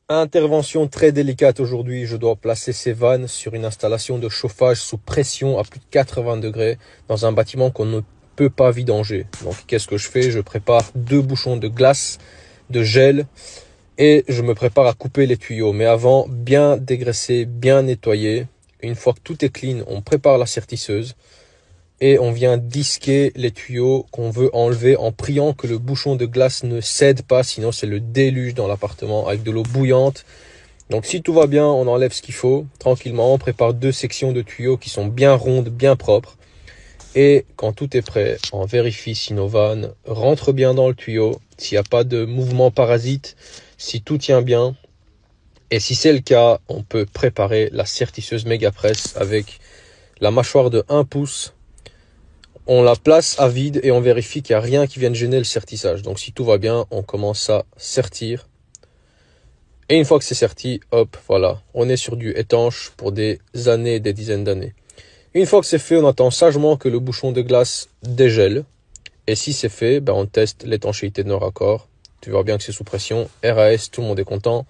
Intervention très délicate aujourd'hui, je dois placer ces vannes sur une installation de chauffage sous pression à plus de 80 degrés dans un bâtiment qu'on ne peut pas vidanger. Donc qu'est-ce que je fais? Je prépare 2 bouchons de glace, de gel et je me prépare à couper les tuyaux. Mais avant, bien dégraisser, bien nettoyer. Une fois que tout est clean, on prépare la sertisseuse et on vient disquer les tuyaux qu'on veut enlever en priant que le bouchon de glace ne cède pas, sinon c'est le déluge dans l'appartement avec de l'eau bouillante. Donc si tout va bien, on enlève ce qu'il faut tranquillement, on prépare 2 sections de tuyaux qui sont bien rondes, bien propres. Et quand tout est prêt, on vérifie si nos vannes rentrent bien dans le tuyau, s'il n'y a pas de mouvement parasite, si tout tient bien. Et si c'est le cas, on peut préparer la sertisseuse Megapress avec la mâchoire de 1 pouce. On la place à vide et on vérifie qu'il n'y a rien qui vienne gêner le sertissage. Donc si tout va bien, on commence à sertir. Et une fois que c'est serti, hop, voilà, on est sur du étanche pour des années, des dizaines d'années. Une fois que c'est fait, on attend sagement que le bouchon de glace dégèle. Et si c'est fait, on teste l'étanchéité de nos raccords. Tu vois bien que c'est sous pression, RAS, tout le monde est content.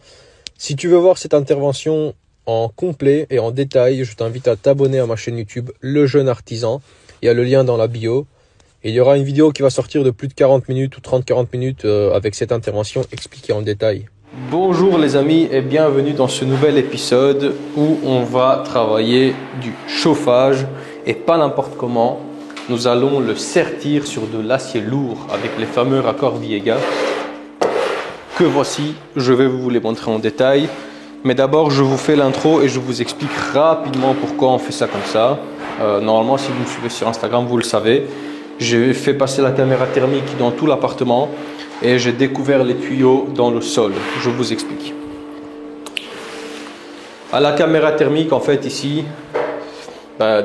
Si tu veux voir cette intervention en complet et en détail, je t'invite à t'abonner à ma chaîne YouTube Le Jeune Artisan. Il y a le lien dans la bio. Et il y aura une vidéo qui va sortir de plus de 40 minutes ou 30-40 minutes avec cette intervention expliquée en détail. Bonjour les amis et bienvenue dans ce nouvel épisode où on va travailler du chauffage et pas n'importe comment. Nous allons le sertir sur de l'acier lourd avec les fameux raccords Viega que voici. Je vais vous les montrer en détail. Mais d'abord, je vous fais l'intro et je vous explique rapidement pourquoi on fait ça comme ça. Normalement, si vous me suivez sur Instagram, vous le savez. J'ai fait passer la caméra thermique dans tout l'appartement et j'ai découvert les tuyaux dans le sol. Je vous explique. À la caméra thermique, en fait, ici,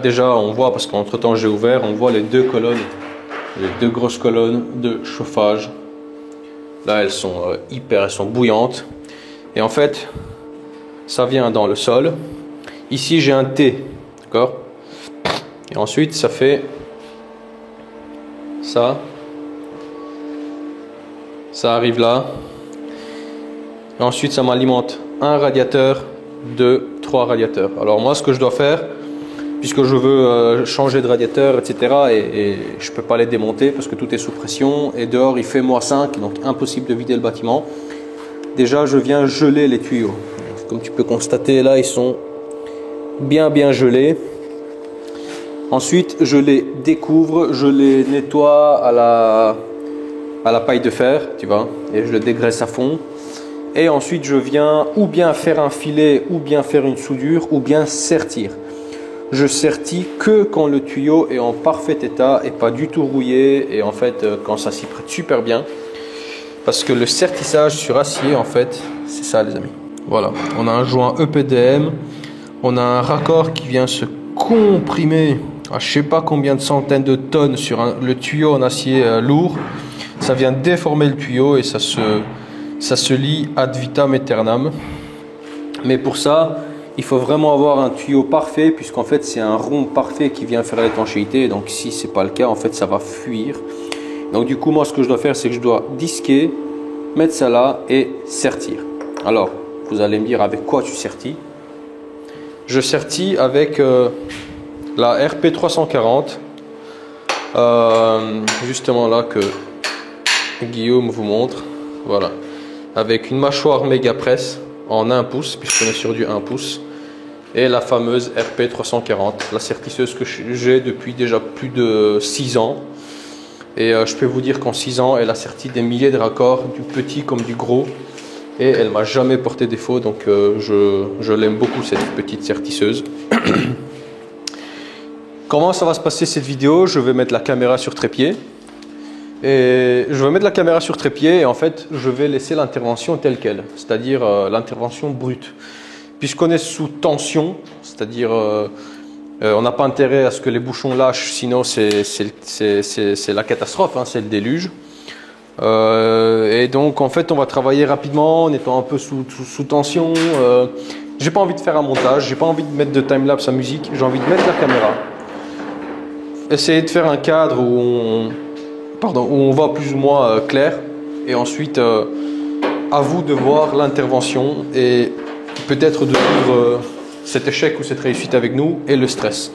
déjà, on voit, parce qu'entre temps j'ai ouvert, on voit les 2 colonnes, les 2 grosses colonnes de chauffage. Là, elles sont elles sont bouillantes. Et en fait, ça vient dans le sol. Ici, j'ai un T, d'accord? Et ensuite, ça fait ça. Ça arrive là. Et ensuite, ça m'alimente un radiateur, 2, 3 radiateurs. Alors moi, ce que je dois faire, puisque je veux changer de radiateur, etc. Et je ne peux pas les démonter parce que tout est sous pression. Et dehors, il fait -5, donc impossible de vider le bâtiment. Déjà, je viens geler les tuyaux. Comme tu peux constater, là, ils sont bien gelés. Ensuite, je les découvre, je les nettoie à la paille de fer, tu vois, et je le dégraisse à fond. Et ensuite, je viens ou bien faire un filet, ou bien faire une soudure, ou bien sertir. Je sertis que quand le tuyau est en parfait état et pas du tout rouillé. Et en fait, quand ça s'y prête super bien. Parce que le sertissage sur acier, en fait, c'est ça les amis. Voilà, on a un joint EPDM. On a un raccord qui vient se comprimer à je sais pas combien de centaines de tonnes sur le tuyau en acier lourd. Ça vient déformer le tuyau et ça se lie ad vitam aeternam. Mais pour ça, il faut vraiment avoir un tuyau parfait, puisqu'en fait c'est un rond parfait qui vient faire l'étanchéité. Donc si c'est pas le cas, en fait ça va fuir. Donc du coup, moi ce que je dois faire, c'est que je dois disquer, mettre ça là et sertir. Alors, vous allez me dire avec quoi tu sertis. Je sertis avec la RP340, justement là que Guillaume vous montre. Voilà, avec une mâchoire Megapress en 1 pouce, puisqu'on est sur du 1 pouce, et la fameuse RP340, la sertisseuse que j'ai depuis déjà plus de 6 ans. Et je peux vous dire qu'en 6 ans, elle a serti des milliers de raccords, du petit comme du gros, et elle m'a jamais porté défaut. Donc je l'aime beaucoup, cette petite sertisseuse. Comment ça va se passer cette vidéo? Je vais mettre la caméra sur trépied. Et je vais mettre la caméra sur trépied et en fait, je vais laisser l'intervention telle qu'elle, c'est-à-dire l'intervention brute. Puisqu'on est sous tension, c'est-à-dire on n'a pas intérêt à ce que les bouchons lâchent, sinon c'est la catastrophe, hein, c'est le déluge. Et donc en fait, on va travailler rapidement en étant un peu sous tension. J'ai pas envie de faire un montage, j'ai pas envie de mettre de timelapse à musique, j'ai envie de mettre la caméra. Essayer de faire un cadre où on voit plus ou moins clair, et ensuite à vous de voir l'intervention et peut-être de vivre cet échec ou cette réussite avec nous et le stress.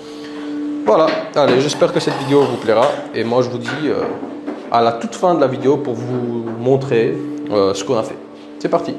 Voilà, allez, j'espère que cette vidéo vous plaira et moi je vous dis à la toute fin de la vidéo pour vous montrer ce qu'on a fait. C'est parti.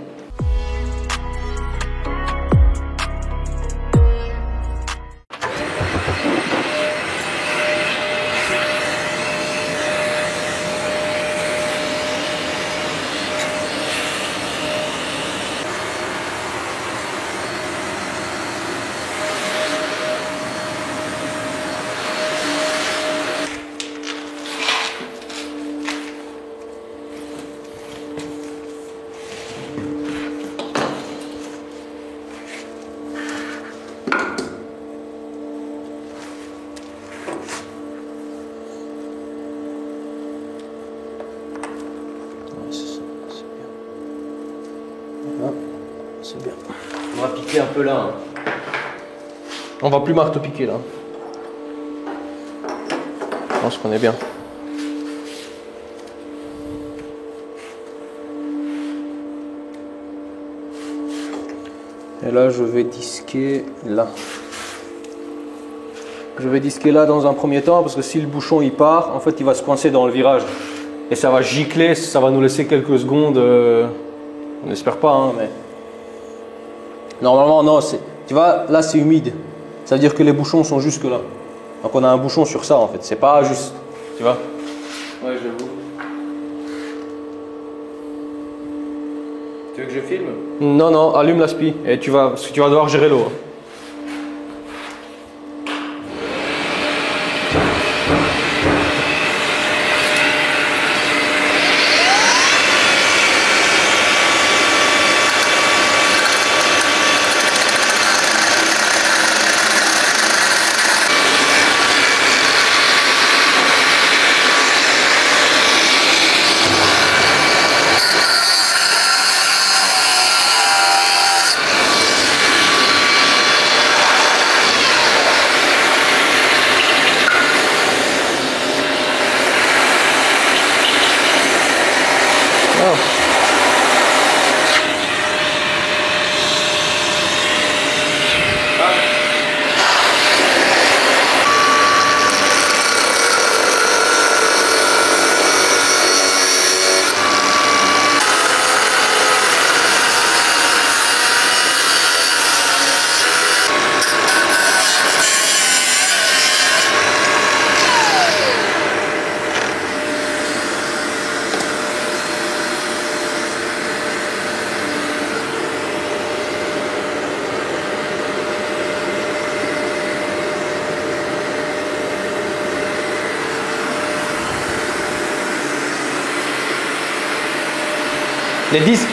C'est bien. On va piquer un peu là. On va plus marteau-piquer là. Je pense qu'on est bien. Et là, je vais disquer là. Je vais disquer là dans un premier temps parce que si le bouchon il part, en fait, il va se coincer dans le virage. Et ça va gicler, ça va nous laisser quelques secondes. On n'espère pas, hein, mais... Normalement, non, tu vois, là c'est humide. Ça veut dire que les bouchons sont jusque là. Donc on a un bouchon sur ça en fait. C'est pas juste, tu vois. Ouais, j'avoue. Tu veux que je filme? Non, non, allume la spie et parce que tu vas devoir gérer l'eau. Les disques.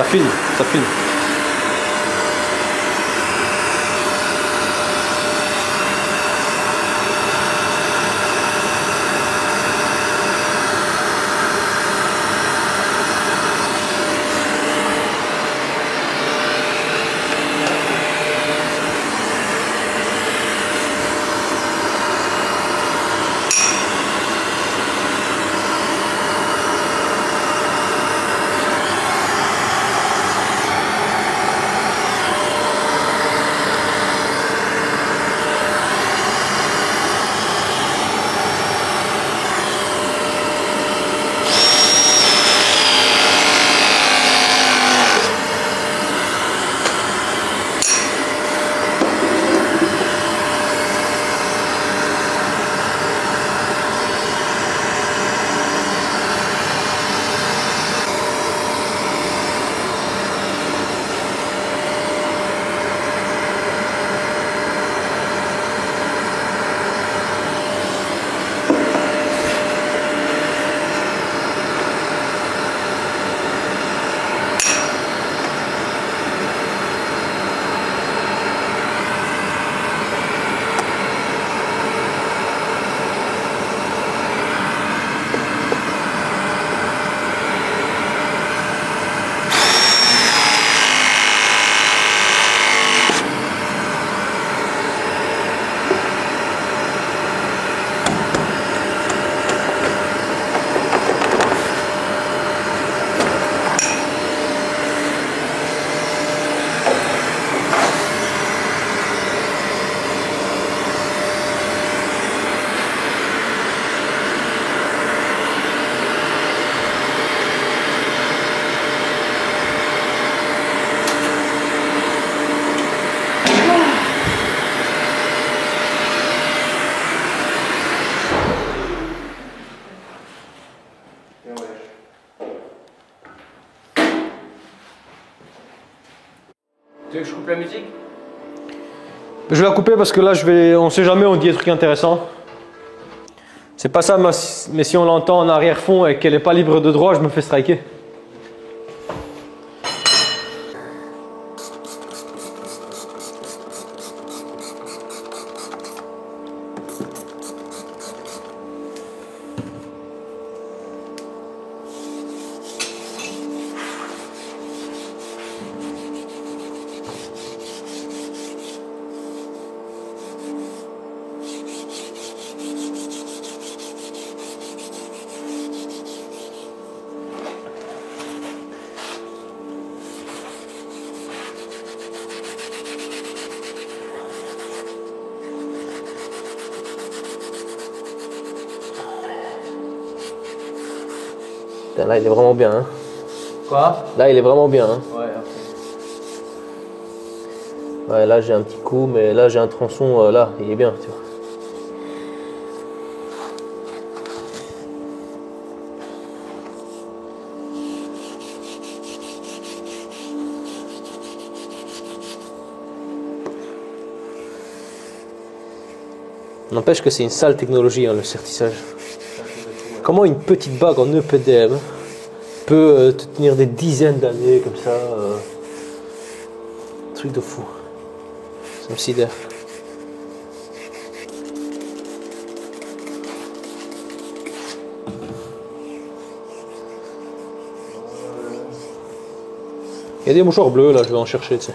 Ça filme, ça filme. Tu veux que je coupe la musique? Je vais la couper parce que là, on sait jamais, on dit des trucs intéressants. C'est pas ça, mais si on l'entend en arrière-fond et qu'elle n'est pas libre de droit, je me fais striker. Putain, là, il est vraiment bien. Hein. Quoi? Là, il est vraiment bien. Hein. Ouais, ok. Ouais, là, j'ai un petit coup, mais là, j'ai un tronçon. Là, il est bien, tu vois. N'empêche que c'est une sale technologie, hein, le sertissage. Comment une petite bague en EPDM peut te tenir des dizaines d'années comme ça truc de fou. Ça me sidère. Il y a des mouchoirs bleus là, je vais en chercher, tu sais.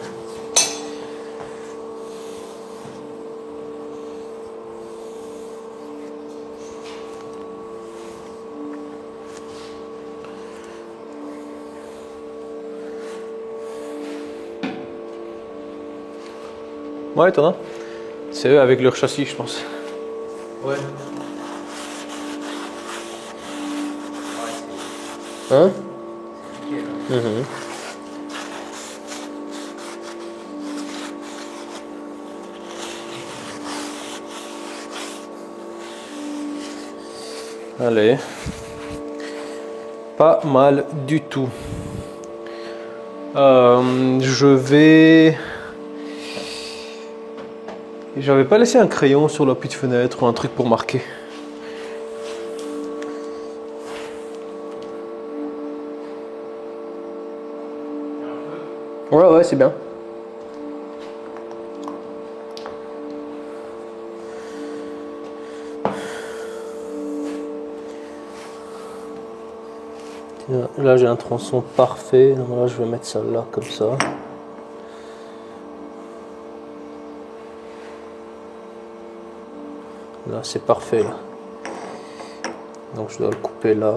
Ouais, t'en as. C'est eux avec leur châssis, je pense. Ouais. Hein? Nickel, hein. Allez. Pas mal du tout. Je vais... J'avais pas laissé un crayon sur l'appui de fenêtre ou un truc pour marquer. Ouais, c'est bien. Là j'ai un tronçon parfait, donc là je vais mettre ça là comme ça. Là c'est parfait là. Donc je dois le couper là.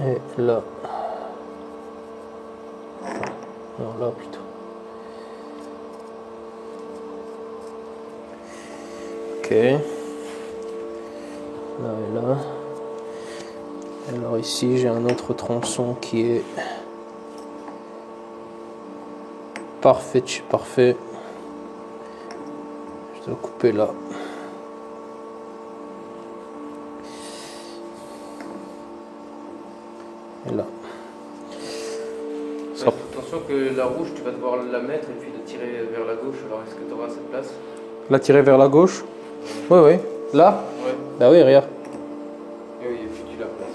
Et là. Non, là plutôt. Ok. Là et là. Alors ici j'ai un autre tronçon qui est parfait de chez parfait. Je dois le couper là. Et là. Ouais, attention que la rouge, tu vas devoir la mettre et puis la tirer vers la gauche. Alors est-ce que tu auras cette place? La tirer vers la gauche. Oui, oui. Là? Ouais. Bah oui, regarde. Et oui, et puis tu la places.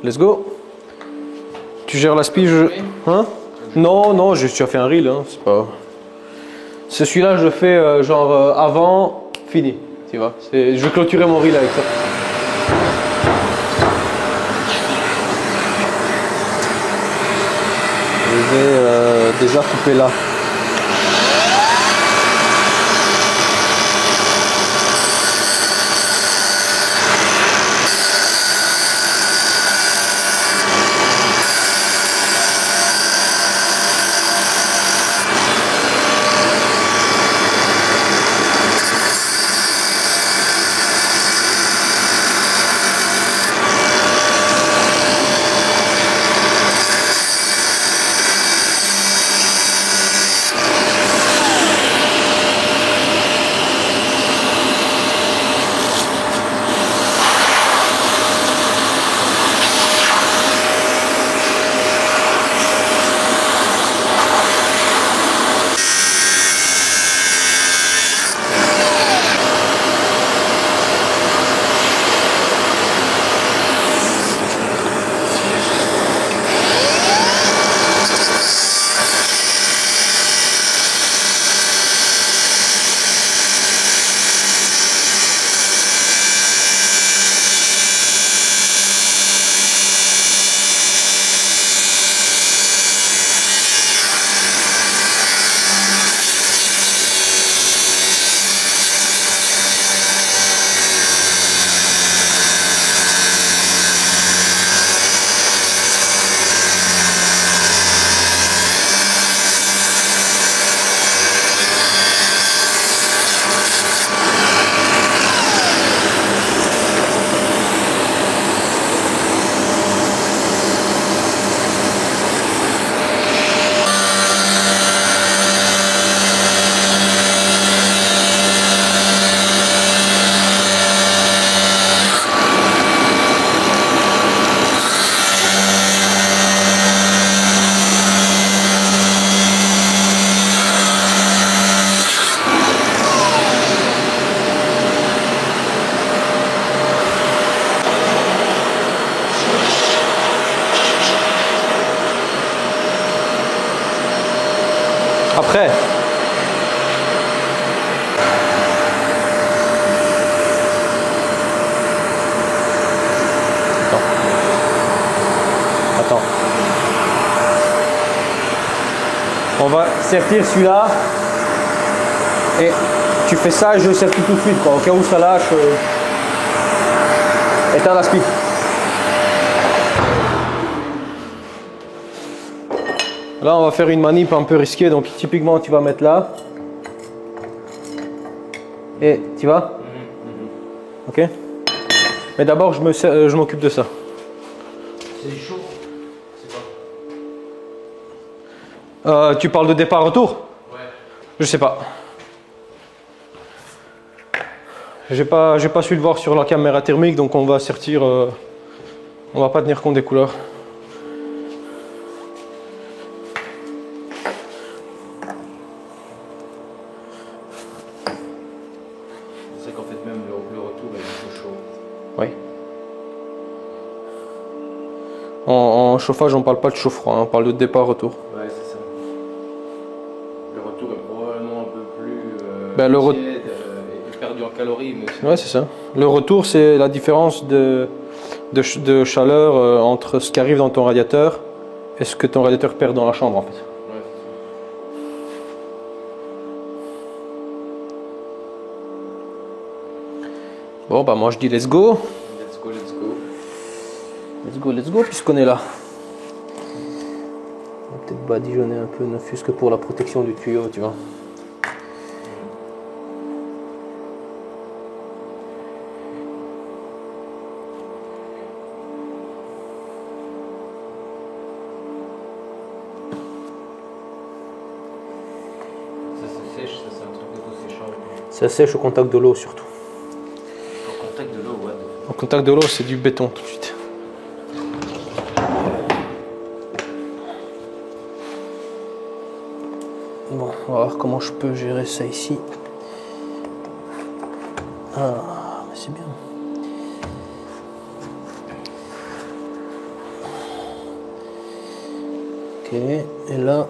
Let's go. Tu gères la spie, hein? Non, non, tu as fait un reel, hein, c'est pas... Celui-là, je le fais genre avant, fini, tu vois. Je vais clôturer mon reel avec ça. Je vais déjà couper là. Après. Attends. On va sertir celui-là. Et tu fais ça et je le sertis tout de suite, quoi. Au cas où ça lâche. Éteins la spie. Là, on va faire une manip un peu risquée. Donc, typiquement, tu vas mettre là. Et tu vas? Ok. Mais d'abord, je m'occupe de ça. C'est chaud. C'est quoi? Tu parles de départ-retour? Ouais. Je sais pas. J'ai pas su le voir sur la caméra thermique, donc on va sortir. On va pas tenir compte des couleurs. chauffage, on parle pas de chaud-froid, hein, on parle de départ-retour. Ouais, c'est ça. Le retour est probablement un peu plus Ben, tiède et perdu en calories. Mais aussi... Ouais, c'est ça. Le retour, c'est la différence de chaleur entre ce qui arrive dans ton radiateur et ce que ton radiateur perd dans la chambre en fait. Ouais, c'est ça. Bon, bah moi je dis let's go. Let's go, let's go. Let's go, let's go, puisqu'on est là. On va peut-être badigeonner un peu, ne fût-ce que pour la protection du tuyau, tu vois. Ça se sèche, ça c'est un truc auto-séchant. Ça sèche au contact de l'eau surtout. Au contact de l'eau, ouais. Au contact de l'eau, c'est du béton tout de suite. Bon, on va voir comment je peux gérer ça ici. Ah, mais c'est bien. Ok, et là...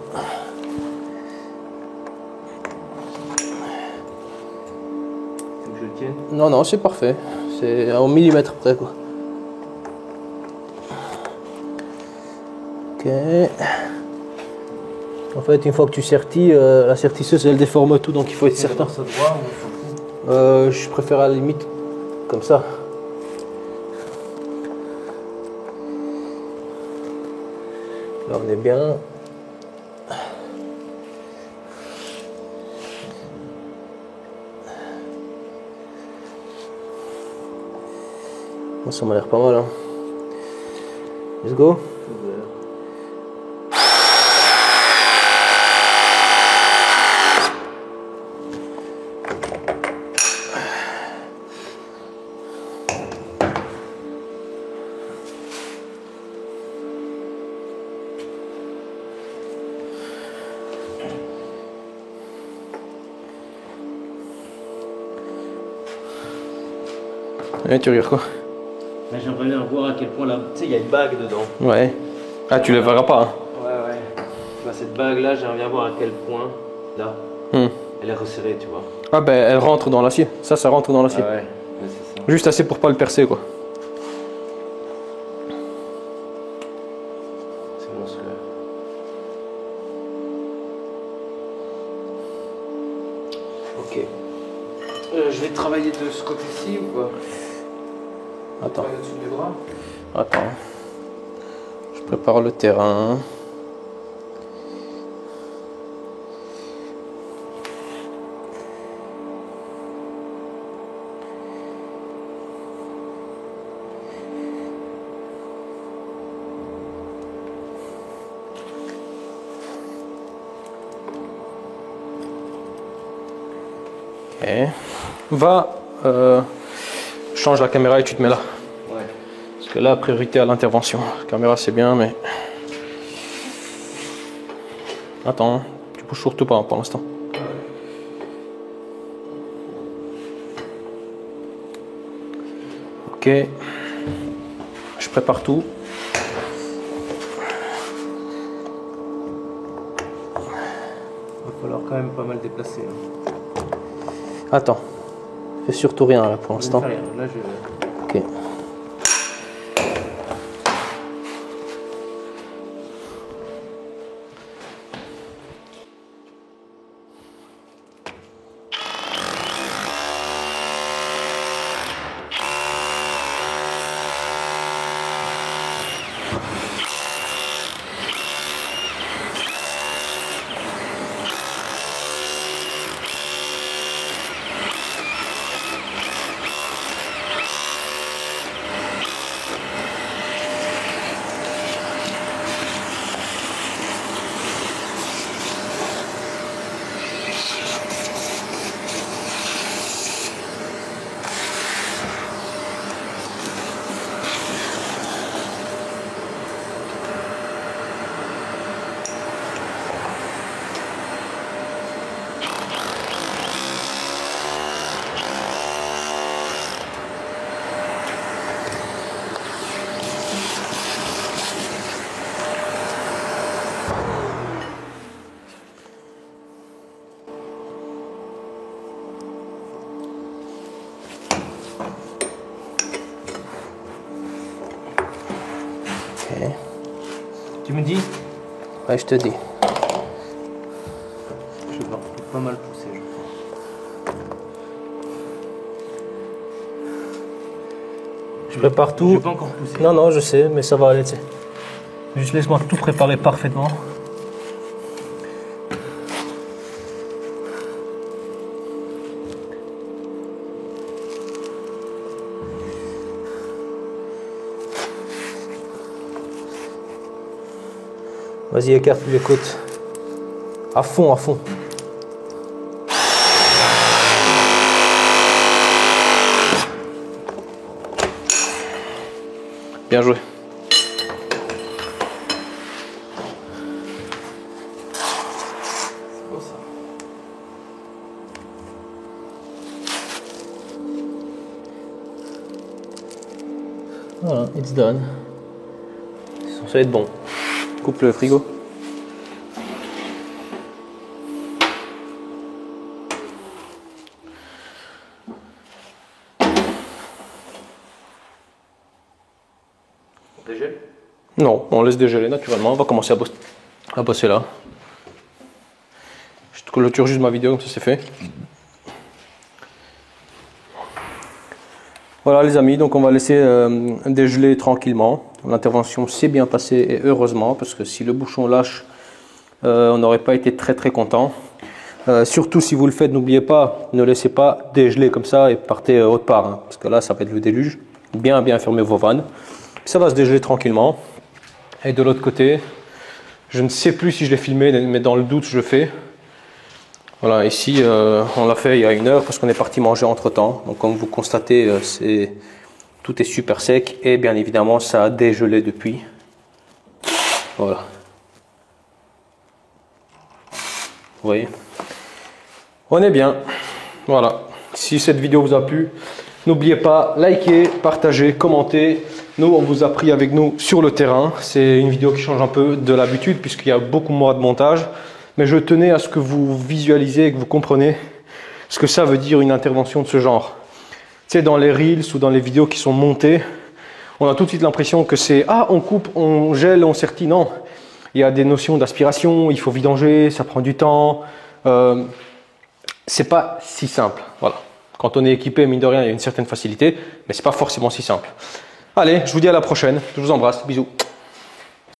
Faut que je le tienne. Non, non, c'est parfait. C'est au millimètre près, quoi. Ok. En fait, une fois que tu sertis, la sertisseuse, elle déforme tout, donc il faut être certain. Ça droit ou on s'en fout? Je préfère à la limite comme ça. Là, on est bien. Bon, ça m'a l'air pas mal, hein. Let's go. Et tu regardes quoi? J'aimerais bien voir à quel point là. Tu sais, il y a une bague dedans. Ouais. Ah, tu le verras pas, hein. Ouais, ouais. Tu vois, cette bague là, j'aimerais bien voir à quel point, là, elle est resserrée, tu vois. Ah ben, elle rentre dans l'acier. Ça rentre dans l'acier. Ah ouais, c'est ça. Juste assez pour pas le percer, quoi. C'est monstrueux. Ok. Je vais travailler de ce côté-ci ou quoi? Attends. Travailler au-dessus des bras. Attends. Je prépare le terrain. Ok. Va, change la caméra et tu te mets là. Ouais. Parce que là, priorité à l'intervention. La caméra, c'est bien, mais... Attends, tu bouges surtout pas pour l'instant. Ok. Je prépare tout. Il va falloir quand même pas mal déplacer. Hein. Attends. Fais surtout rien là pour l'instant. Là, je... Ok. Ouais, je te dis. Je vais pas mal pousser, je crois. Je prépare tout. Je vais pas encore pousser. Non, non, je sais, mais ça va aller, tu sais. Juste laisse-moi tout préparer parfaitement. Vas-y, écarte les côtes. À fond, à fond. Bien joué. C'est beau ça. Voilà, it's done. C'est censé être bon. Coupe le frigo. On dégèle? Non, on laisse dégéler naturellement. On va commencer à bosser là. Je te clôture juste ma vidéo comme ça c'est fait. Voilà les amis, donc on va laisser dégeler tranquillement. L'intervention s'est bien passée et heureusement, parce que si le bouchon lâche, on n'aurait pas été très content. Surtout si vous le faites, n'oubliez pas, ne laissez pas dégeler comme ça et partez autre part, hein, parce que là ça va être le déluge. Bien fermer vos vannes. Ça va se dégeler tranquillement. Et de l'autre côté, je ne sais plus si je l'ai filmé, mais dans le doute je le fais. Voilà, ici on l'a fait il y a 1 heure parce qu'on est parti manger entre temps. Donc comme vous constatez, tout est super sec et bien évidemment ça a dégelé depuis. Voilà. Vous voyez, on est bien. Voilà. Si cette vidéo vous a plu, n'oubliez pas, likez, partagez, commentez. Nous, on vous a pris avec nous sur le terrain. C'est une vidéo qui change un peu de l'habitude puisqu'il y a beaucoup moins de montage. Mais je tenais à ce que vous visualisez et que vous compreniez ce que ça veut dire une intervention de ce genre. Tu sais, dans les reels ou dans les vidéos qui sont montées, on a tout de suite l'impression que c'est « Ah, on coupe, on gèle, on sertit ». Non, il y a des notions d'aspiration, il faut vidanger, ça prend du temps. C'est pas si simple. Voilà. Quand on est équipé, mine de rien, il y a une certaine facilité, mais c'est pas forcément si simple. Allez, je vous dis à la prochaine. Je vous embrasse. Bisous.